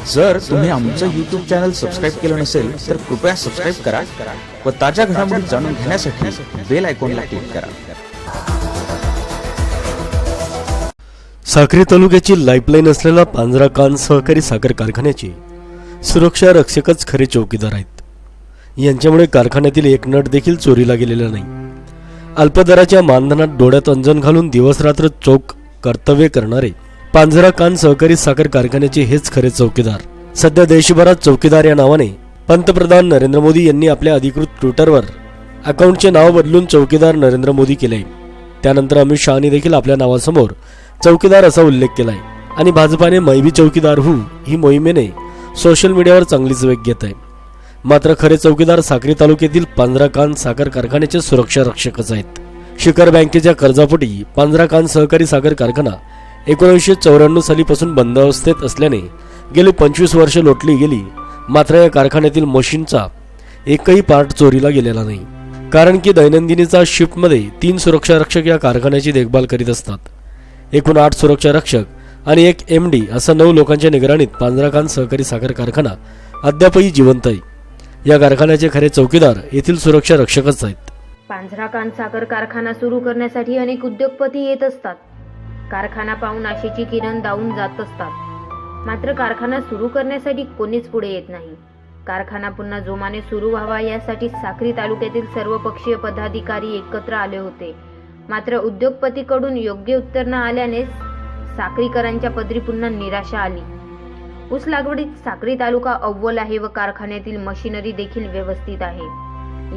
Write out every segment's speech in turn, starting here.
जर तुम्ही आमचं YouTube चॅनल सबस्क्राईब केलं नसेल तर कृपया सबस्क्राईब करा व ताज्या घडामोडी जाणून घेण्यासाठी बेल आयकॉनला क्लिक करा। साक्री तालुक्याची लाईफलाईन असलेल्या पांजरा कान सहकारी साखर कारखान्याची सुरक्षा रक्षकच खरे चौकीदार आहेत। यांच्यामुळे कारखान्यातील एक नट देखील चोरीला गेलेला नाही। अल्पदराच्या मानधनात डोळ्यात अंजन घालून दिवसरात्र चोख कर्तव्य करणारे पांजरा कान सहकारी साखर कारखान्याचे हेच खरे चौकीदार। सध्या देशभरात चौकीदार या नावाने पंतप्रधान नरेंद्र मोदी यांनी आपल्या अधिकृत ट्विटरवर अकाउंटचे नाव बदलून चौकीदार नरेंद्र मोदी केले। त्यानंतर अमित शहानी देखील आपल्या नावासमोर चौकीदार असा उल्लेख केलाय आणि भाजपाने मैं भी चौकीदार हूं ही मोहिमेने सोशल मीडियावर चांगलीच वेग घेत आहे। मात्र खरे चौकीदार साक्री तालुक्यातील पांजरा कान साखर कारखान्याचे सुरक्षा रक्षकच आहेत। शिखर बँकेच्या कर्जापोटी पांजरा कान सहकारी साखर कारखाना 1994 सालीपासून बंद अवस्थेत असल्याने गेली 25 वर्षे लोटली गेली। मात्र या कारखान्यातील मशीनचा एकही पार्ट चोरीला गेलेला नाही, कारण की दैनंदिनीचा शिफ्टमध्ये 3 सुरक्षा रक्षक या कारखान्याची देखभाल करीत असतात। एकूण 8 सुरक्षा रक्षक आणि 1 MD असा 9 लोकांच्या निगराणीत पांजरा कान सहकारी साखर कारखाना अद्यापही जिवंत आहे। या कारखान्याचे खरे चौकीदार येथील सुरक्षा रक्षकच आहेत। पांजरा कान साखर कारखाना सुरू करण्यासाठी अनेक उद्योगपती येत असतात। कारखाना पाहून आशेची किरण दावून जात असतात। मात्र कारखाना सुरू करण्यासाठी कोणीच पुढे येत नाही। कारखाना पुन्हा जोमाने सुरू व्हावा यासाठी साक्री तालुक्यातील सर्वपक्षीय पदाधिकारी एकत्र आले होते। मात्र उद्योगपतीकडून योग्य उत्तर न आल्याने साक्रीकरांच्या पदरी पुन्हा निराशा आली। ऊस लागवडीत साक्री तालुका अव्वल आहे व कारखान्यातील मशिनरी देखील व्यवस्थित आहे।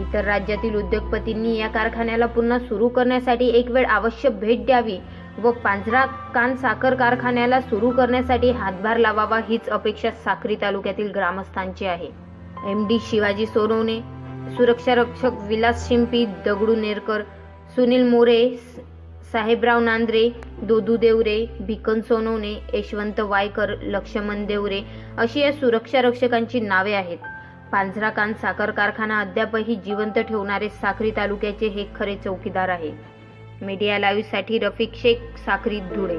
इतर राज्यातील उद्योगपतींनी या कारखान्याला पुन्हा सुरू करण्यासाठी एक वेळ अवश्य भेट द्यावी व पांजरा कान साखर कारखान्याला सुरू करण्यासाठी हातभार लावावा हीच अपेक्षा साक्री तालुक्यातील ग्रामस्थांची आहे। MD शिवाजी सोनवणे, सुरक्षा रक्षक विलास शिंपी, दगडू नेरकर, सुनील मोरे, साहेबराव नांद्रे, दोदू देवरे, भिकन सोनवणे, यशवंत वायकर, लक्ष्मण देवरे अशी या सुरक्षा रक्षकांची नावे आहेत। पांजरा कान साखर कारखाना अद्यापही जिवंत ठेवणारे साक्री तालुक्याचे हे खरे चौकीदार आहे। मीडिया लाईव्ह साठी रफिक शेख, साक्री, धुळे।